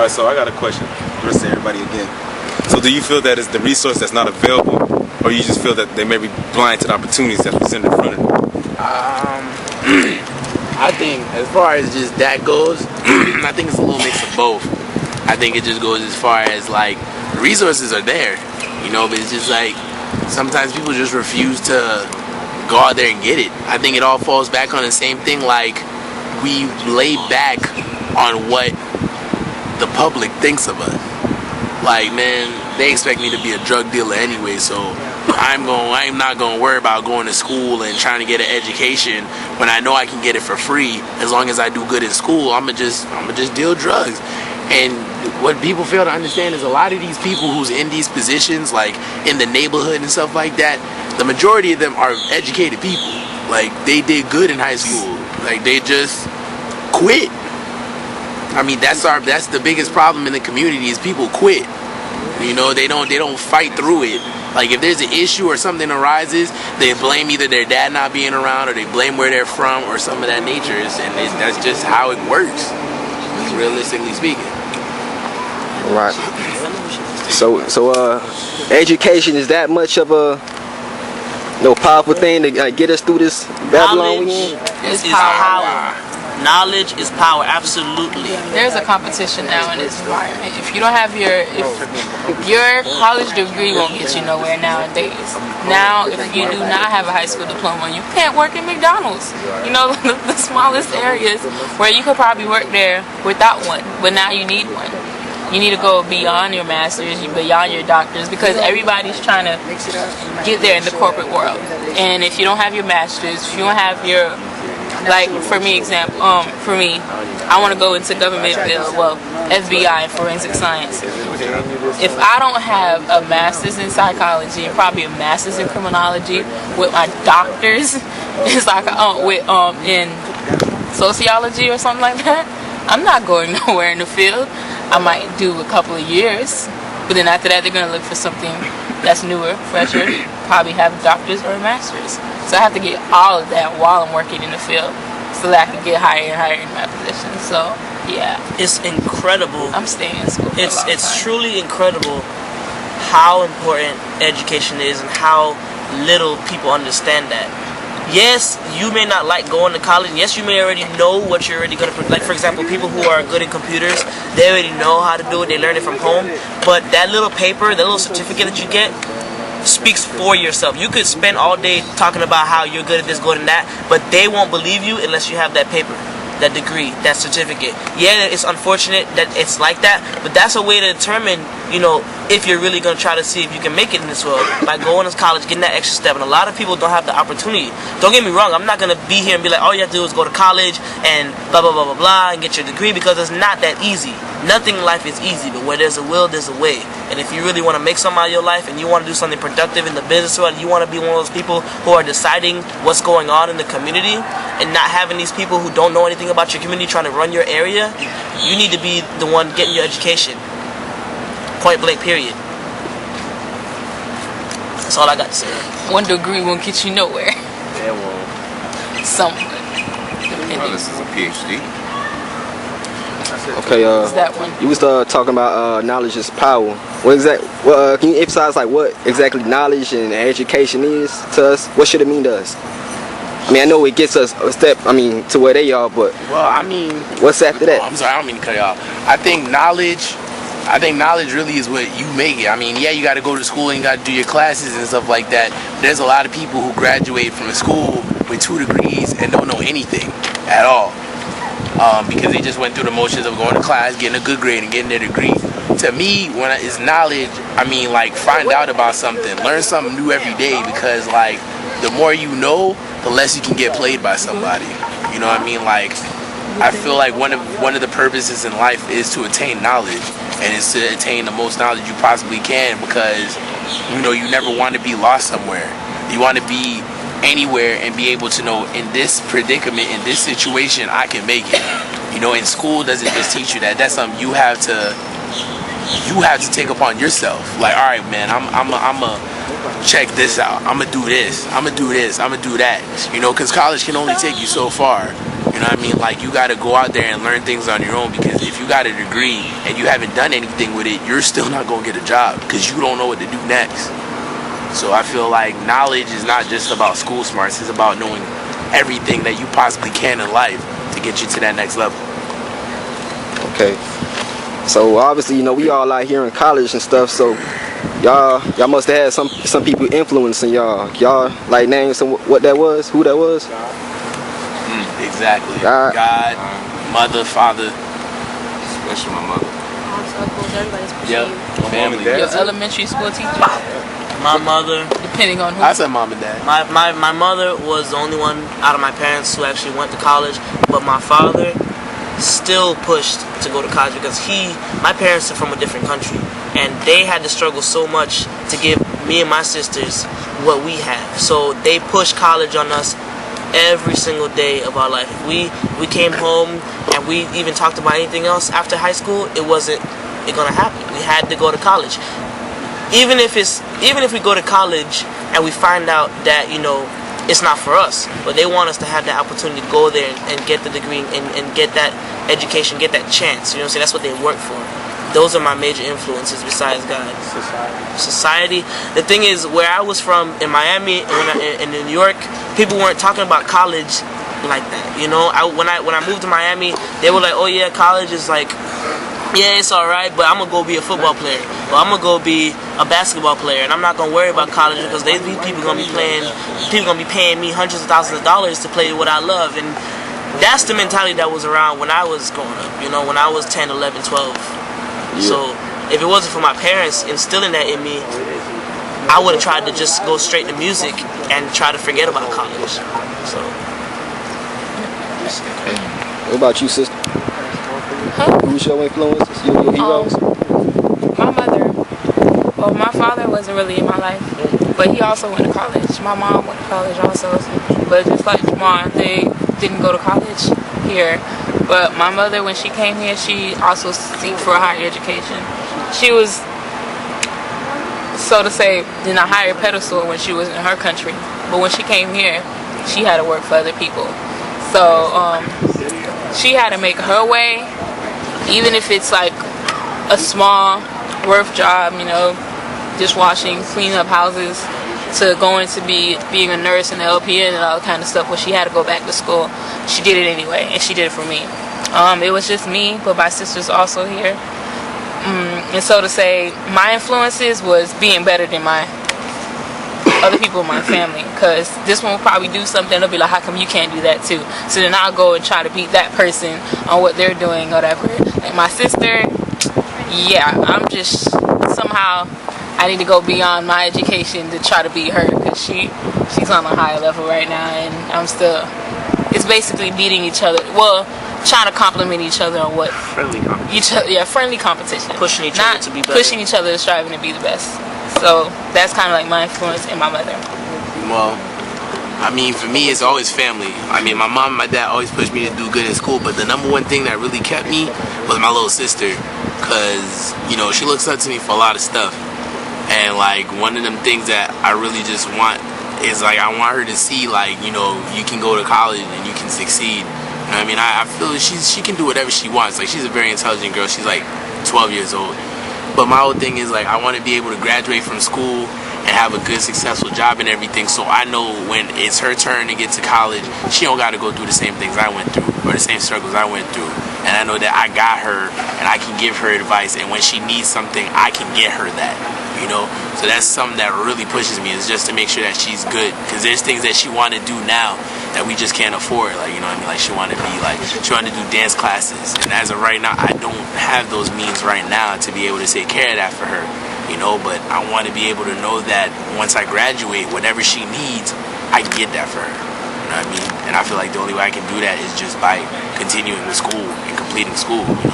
All right, so I got a question. Let's say everybody again. So do you feel that it's the resource that's not available, or you just feel that they may be blind to the opportunities that's presented in front of them? I think as far as just that goes, I think it's a little mix of both. I think it just goes as far as like the resources are there, you know, but it's just like sometimes people just refuse to go out there and get it. I think it all falls back on the same thing, like we lay back on what the public thinks of us. Like, man, they expect me to be a drug dealer anyway, so I'm not gonna worry about going to school and trying to get an education when I know I can get it for free as long as I do good in school. I'ma just deal drugs. And what people fail to understand is a lot of these people who's in these positions, like in the neighborhood and stuff like that, the majority of them are educated people. Like, they did good in high school. Like, they just quit. I mean, that's the biggest problem in the community is people quit. You know, they don't fight through it. Like, if there's an issue or something arises, they blame either their dad not being around or they blame where they're from or some of that nature. And that's just how it works, realistically speaking. Right. So education is that much of a powerful thing to get us through this Babylon weekend? Knowledge is power. Knowledge is power, absolutely. There's a competition now in this environment. If you don't have if your college degree won't get you nowhere nowadays. Now, if you do not have a high school diploma, you can't work at McDonald's. You know, the smallest areas where you could probably work there without one, but now you need one. You need to go beyond your master's, beyond your doctors, because everybody's trying to get there in the corporate world. And if you don't have your master's, if you don't have your, like for me, I want to go into government, FBI and forensic science. If I don't have a master's in psychology and probably a master's in criminology with my doctors, it's like in sociology or something like that, I'm not going nowhere in the field. I might do a couple of years, but then after that they're going to look for something that's newer, fresher, probably have a doctor's or a master's. So I have to get all of that while I'm working in the field so that I can get higher and higher in my position. So yeah, it's incredible. I'm staying in school. It's truly incredible how important education is and how little people understand that. Yes, you may not like going to college. Yes, you may already know what you're already going to... Like, for example, people who are good in computers, they already know how to do it. They learn it from home. But that little paper, that little certificate that you get, speaks for yourself. You could spend all day talking about how you're good at this, good at that, but they won't believe you unless you have that paper, that degree, that certificate. Yeah, it's unfortunate that it's like that, but that's a way to determine, you know, if you're really going to try to see if you can make it in this world by going to college, getting that extra step. And a lot of people don't have the opportunity. Don't get me wrong, I'm not going to be here and be like, all you have to do is go to college and blah, blah, blah, blah, blah, and get your degree, because it's not that easy. Nothing in life is easy, but where there's a will, there's a way. And if you really want to make something out of your life and you want to do something productive in the business world, you want to be one of those people who are deciding what's going on in the community and not having these people who don't know anything about your community trying to run your area, you need to be the one getting your education. Point blank, period. That's all I got to say. One degree won't get you nowhere. Yeah, well, Somewhat. Well, this is a PhD. Okay, that one. you was talking about knowledge is power. Can you emphasize like what exactly knowledge and education is to us? What should it mean to us? I mean, I know it gets us a step, to where they are, but what's after that? I'm sorry, I don't mean to cut you off. I think knowledge really is what you make it. I mean, yeah, you got to go to school and you got to do your classes and stuff like that. There's a lot of people who graduate from school with 2 degrees and don't know anything at all. Because they just went through the motions of going to class, getting a good grade, and getting their degree. To me, when it's knowledge, like find out about something, learn something new every day. Because like the more you know, the less you can get played by somebody. You know what I mean? Like I feel like one of the purposes in life is to attain knowledge, and it's to attain the most knowledge you possibly can. Because you never want to be lost somewhere. You want to be anywhere and be able to know, in this predicament, in this situation, I can make it. And school doesn't just teach you that. That's something you have to take upon yourself. Like, all right, man, I'm a check this out. I'm gonna do this. I'm gonna do this. I'm gonna do that. Because college can only take you so far. You know what I mean? Like, you gotta go out there and learn things on your own, because if you got a degree and you haven't done anything with it, you're still not gonna get a job because you don't know what to do next. So I feel like knowledge is not just about school smarts, it's about knowing everything that you possibly can in life to get you to that next level. Okay. So obviously, you know, we all out here in college and stuff, so y'all must have had some people influencing y'all. Y'all like name some what that was, who that was? Exactly. God, mother, father. Especially my mother. Everybody's Yep. Family. Your elementary school teacher. My mother. Depending on who. I said mom and dad. My mother was the only one out of my parents who actually went to college, but my father still pushed to go to college because my parents are from a different country, and they had to struggle so much to give me and my sisters what we have. So they pushed college on us every single day of our life. We came home and we even talked about anything else after high school, it wasn't gonna happen. We had to go to college. Even if we go to college and we find out that, you know, it's not for us, but they want us to have that opportunity to go there and get the degree and get that education, get that chance. You know what I'm saying? That's what they work for. Those are my major influences besides God. Society. The thing is, where I was from in Miami and in New York, people weren't talking about college like that. You know, when I moved to Miami, they were like, oh yeah, college is like, yeah, it's alright, but I'm gonna go be a football player, or I'm gonna go be a basketball player, and I'm not gonna worry about college because these people gonna be paying me hundreds of thousands of dollars to play what I love. And that's the mentality that was around when I was growing up, you know, when I was 10, 11, 12. Yeah. So if it wasn't for my parents instilling that in me, I would have tried to just go straight to music and try to forget about college. So. What about you, sister? Huh? Who's your influences? Your heroes? My mother. Well, my father wasn't really in my life, but he also went to college. My mom went to college also, but just like Jamal, they didn't go to college here. But my mother, when she came here, she also seeked for a higher education. She was, so to say, in a higher pedestal when she was in her country. But when she came here, she had to work for other people. So she had to make her way, even if it's like a small work job, you know, dishwashing, cleaning up houses, to going to being a nurse and an LPN and all that kind of stuff, where she had to go back to school. She did it anyway, and she did it for me. It was just me, but my sister's also here. And so to say, my influences was being better than my other people in my family, because this one will probably do something, they'll be like, how come you can't do that too? So then I'll go and try to beat that person on what they're doing or whatever. Like my sister, yeah, I'm just somehow, I need to go beyond my education to try to beat her, because she's on a higher level right now, and I'm still, it's basically beating each other, well, trying to compliment each other on what Friendly competition. friendly competition, Pushing each other to be better. Pushing each other, striving to be the best. So that's kind of like my influence in my mother. Well, I mean, for me, it's always family. I mean, my mom and my dad always pushed me to do good in school, but the number one thing that really kept me was my little sister, because, you know, she looks up to me for a lot of stuff. And, like, one of them things that I really just want is, like, I want her to see, like, you know, you can go to college and you can succeed. You know what I mean? I feel she can do whatever she wants. Like, she's a very intelligent girl. She's, like, 12 years old. But my whole thing is, like, I want to be able to graduate from school and have a good, successful job and everything, so I know when it's her turn to get to college, she don't got to go through the same things I went through, or the same struggles I went through. And I know that I got her, and I can give her advice, and when she needs something, I can get her that, you know? So that's something that really pushes me, is just to make sure that she's good, because there's things that she want to do now that we just can't afford, like, you know what I mean? Like, she wanted to do dance classes, and as of right now, I don't have those means right now to be able to take care of that for her, you know? But I want to be able to know that once I graduate, whatever she needs, I can get that for her, you know what I mean? And I feel like the only way I can do that is just by continuing with school and completing school, you know?